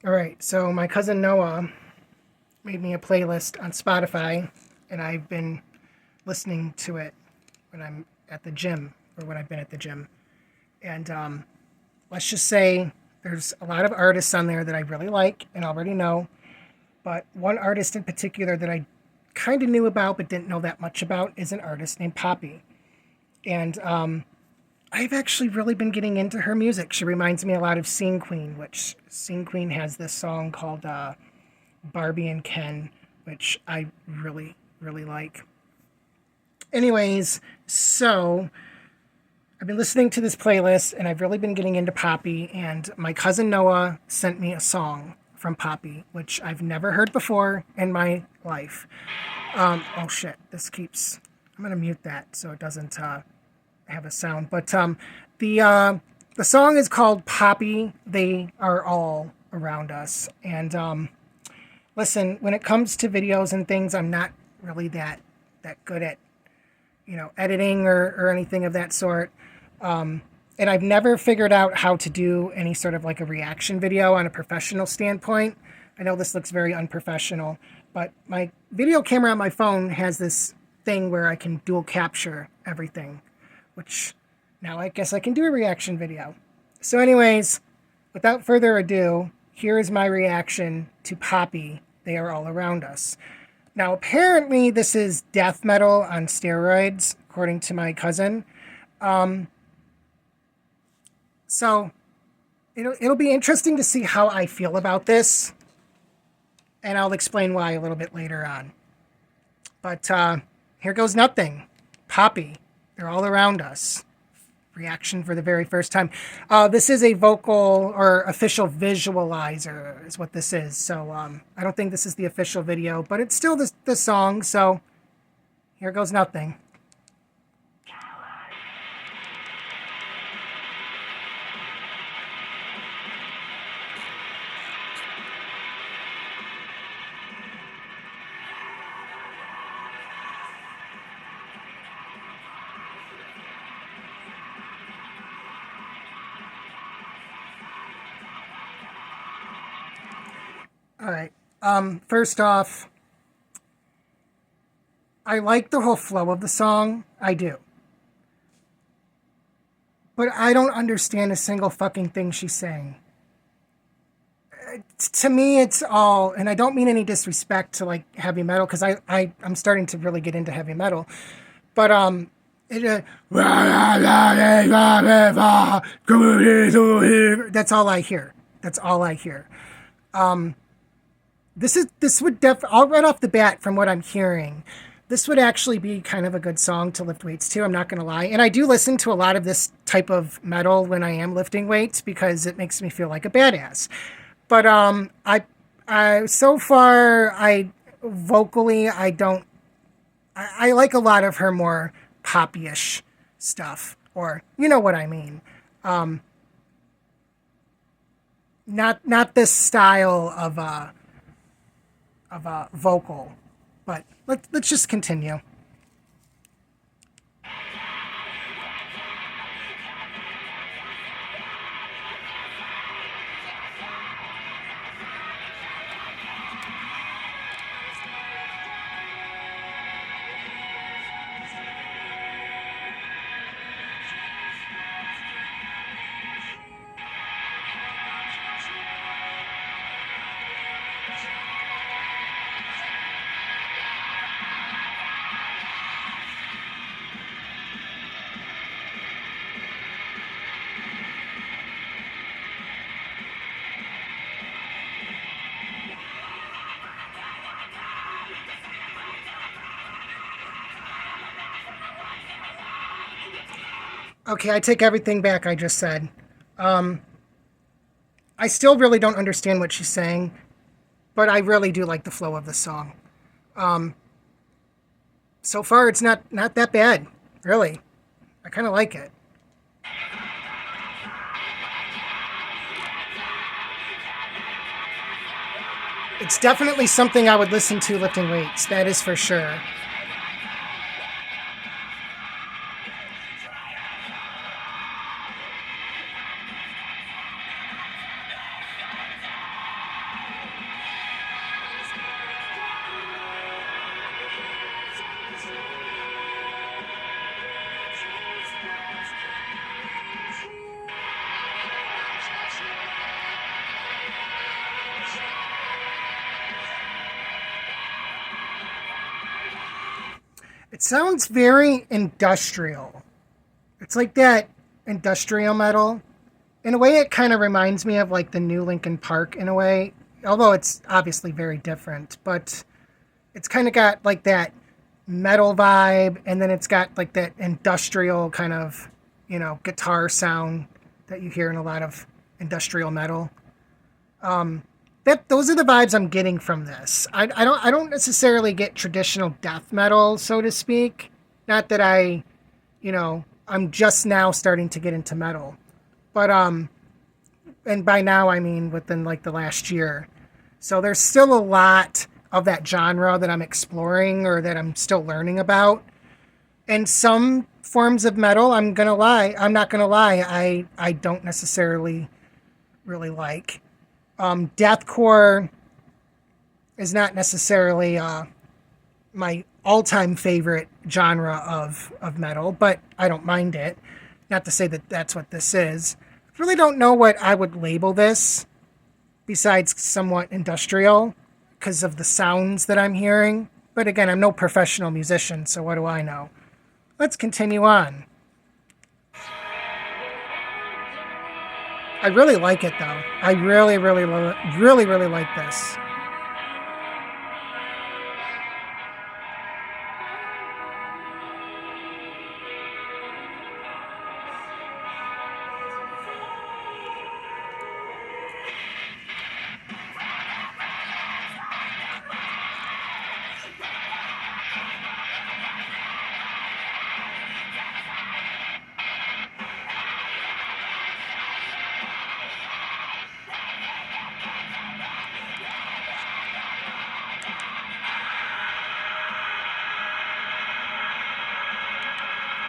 All right, so my cousin Noah made me a playlist on Spotify, and I've been listening to it when I'm at the gym or when I've been at the gym. And let's just say there's a lot of artists on there that I really like and already know, but one artist in particular that I kind of knew about but didn't know that much about is an artist named Poppy. And I've actually really been getting into her music. She reminds me a lot of Scene Queen, which Scene Queen has this song called Barbie and Ken, which I really, really like. Anyways, so I've been listening to this playlist and I've really been getting into Poppy. And my cousin Noah sent me a song from Poppy, which I've never heard before in my life. Oh shit, this keeps. I'm gonna mute that so it doesn't have a sound. But the uh, the song is called Poppy. They are all around us. And listen, when it comes to videos and things, I'm not really that good at editing or anything of that sort. And I've never figured out how to do any sort of like a reaction video on a professional standpoint. I know this looks very unprofessional, but my video camera on my phone has this thing where I can dual capture everything, which now I guess I can do a reaction video. So, anyways, without further ado, here is my reaction to Poppy. They are all around us. Now, apparently, this is death metal on steroids, according to my cousin. So, it'll be interesting to see how I feel about this, and I'll explain why a little bit later on. But here goes nothing. Poppy, they're all around us. Reaction for the very first time. This is a vocal or official visualizer is what this is. So I don't think this is the official video, but it's still the song. So here goes nothing. All right. First off, I like the whole flow of the song. I do. But I don't understand a single fucking thing she's saying. To me, it's all, and I don't mean any disrespect to like heavy metal because I'm starting to really get into heavy metal, but that's all I hear. That's all I hear. This would all right off the bat from what I'm hearing. This would actually be kind of a good song to lift weights to. I'm not going to lie. And I do listen to a lot of this type of metal when I am lifting weights because it makes me feel like a badass. But I so far I vocally I don't I like a lot of her more poppyish stuff, or you know what I mean. Not this style of a vocal, but let's just continue. Okay, I take everything back I just said. I still really don't understand what she's saying, but I really do like the flow of the song. So far, it's not that bad, really. I kind of like it. It's definitely something I would listen to lifting weights. That is for sure. It sounds very industrial. It's like that industrial metal. In a way, it kind of reminds me of like the new Linkin Park in a way, although it's obviously very different. But it's kind of got like that metal vibe, and then it's got like that industrial kind of, guitar sound that you hear in a lot of industrial metal. Those are the vibes I'm getting from this. I don't necessarily get traditional death metal, so to speak. Not that I'm just now starting to get into metal. But and by now I mean within like the last year. So there's still a lot of that genre that I'm exploring or that I'm still learning about. And some forms of metal, I'm not gonna lie, I don't necessarily really like. Deathcore is not necessarily my all-time favorite genre of metal, but I don't mind it. Not to say that that's what this is. I really don't know what I would label this besides somewhat industrial because of the sounds that I'm hearing. But again, I'm no professional musician, so what do I know? Let's continue on. I really like it though. I really, really, really, really like this.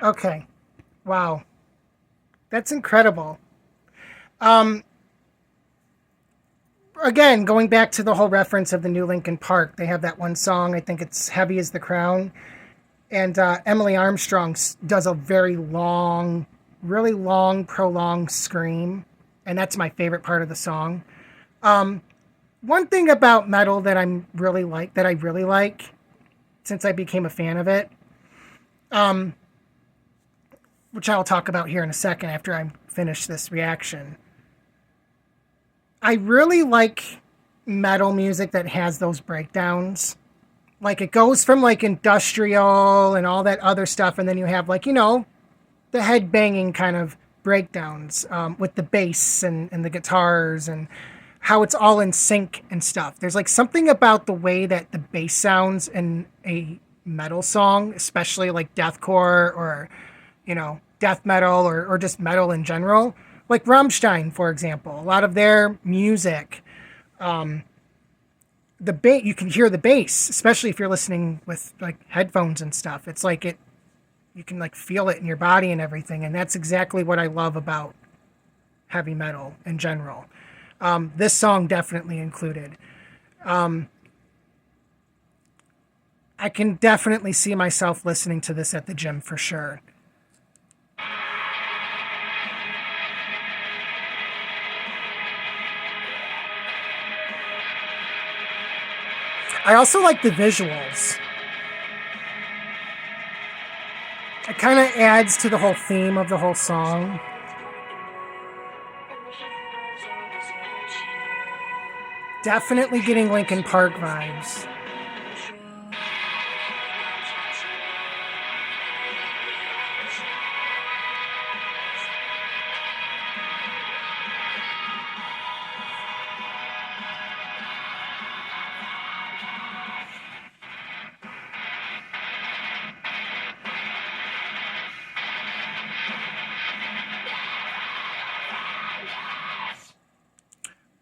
Okay. Wow. That's incredible. Um, Again, going back to the whole reference of the new Linkin Park, they have that one song, I think it's Heavy as the Crown. And Emily Armstrong does a very long, really long, prolonged scream. And that's my favorite part of the song. One thing about metal that I really like, since I became a fan of it, um, which I'll talk about here in a second after I finish this reaction. I really like metal music that has those breakdowns. Like it goes from like industrial and all that other stuff, and then you have like, the head banging kind of breakdowns with the bass and the guitars and how it's all in sync and stuff. There's like something about the way that the bass sounds in a metal song, especially like deathcore or, death metal or just metal in general. Like Rammstein, for example, a lot of their music, the bass, you can hear the bass, especially if you're listening with like headphones and stuff. It's like you can like feel it in your body and everything. And that's exactly what I love about heavy metal in general. This song definitely included. I can definitely see myself listening to this at the gym for sure. I also like the visuals. It kind of adds to the whole theme of the whole song. Definitely getting Linkin Park vibes.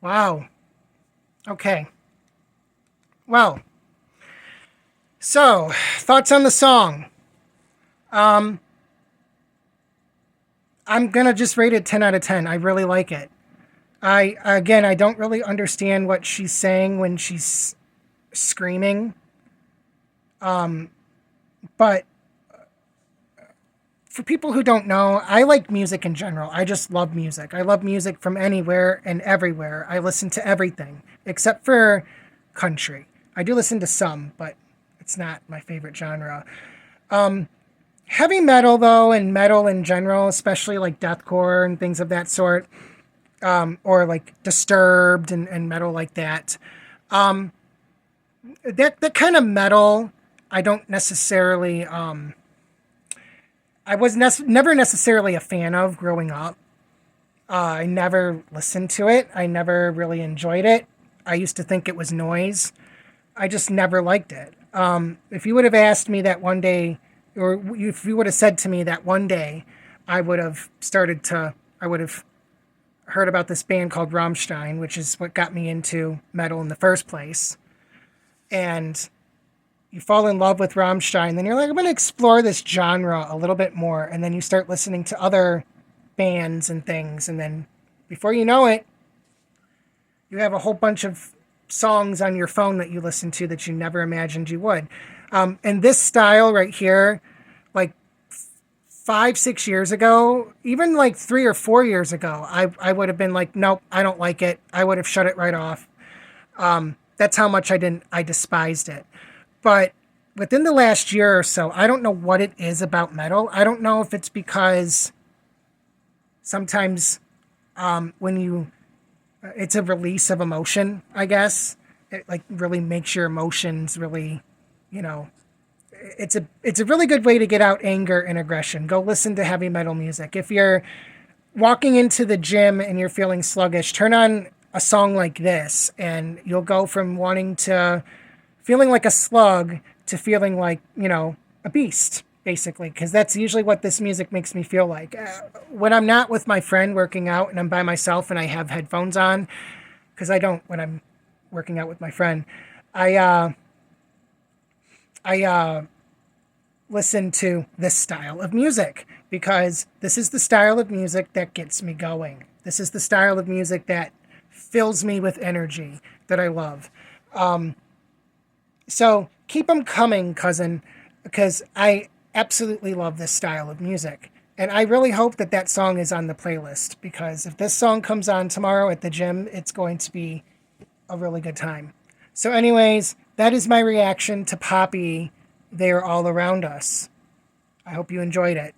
Wow. Okay. Well, so thoughts on the song. I'm gonna just rate it 10 out of 10. I really like it. I don't really understand what she's saying when she's screaming. But for people who don't know, I like music in general. I just love music. I love music from anywhere and everywhere. I listen to everything except for country. I do listen to some, but it's not my favorite genre. Heavy metal, though, and metal in general, especially like deathcore and things of that sort, or like Disturbed and metal like that. That kind of metal, I don't necessarily. I was never necessarily a fan of growing up. I never listened to it. I never really enjoyed it. I used to think it was noise. I just never liked it. If you would have asked me that one day, or if you would have said to me that one day, I would have I would have heard about this band called Rammstein, which is what got me into metal in the first place. And you fall in love with Rammstein, then you're like, I'm going to explore this genre a little bit more. And then you start listening to other bands and things. And then before you know it, you have a whole bunch of songs on your phone that you listen to that you never imagined you would. And this style right here, like 5, 6 years ago, even like 3 or 4 years ago, I would have been like, nope, I don't like it. I would have shut it right off. That's how much I despised it. But within the last year or so, I don't know what it is about metal. I don't know if it's because sometimes when you, it's a release of emotion, I guess. It like really makes your emotions really, you know, it's a really good way to get out anger and aggression. Go listen to heavy metal music. If you're walking into the gym and you're feeling sluggish, turn on a song like this and you'll go from wanting to feeling like a slug to feeling like, a beast, basically, because that's usually what this music makes me feel like. When I'm not with my friend working out and I'm by myself and I have headphones on, because I don't when I'm working out with my friend, I listen to this style of music because this is the style of music that gets me going. This is the style of music that fills me with energy that I love. So keep them coming, cousin, because I absolutely love this style of music. And I really hope that that song is on the playlist because if this song comes on tomorrow at the gym, it's going to be a really good time. So anyways, that is my reaction to Poppy. They're all around us. I hope you enjoyed it.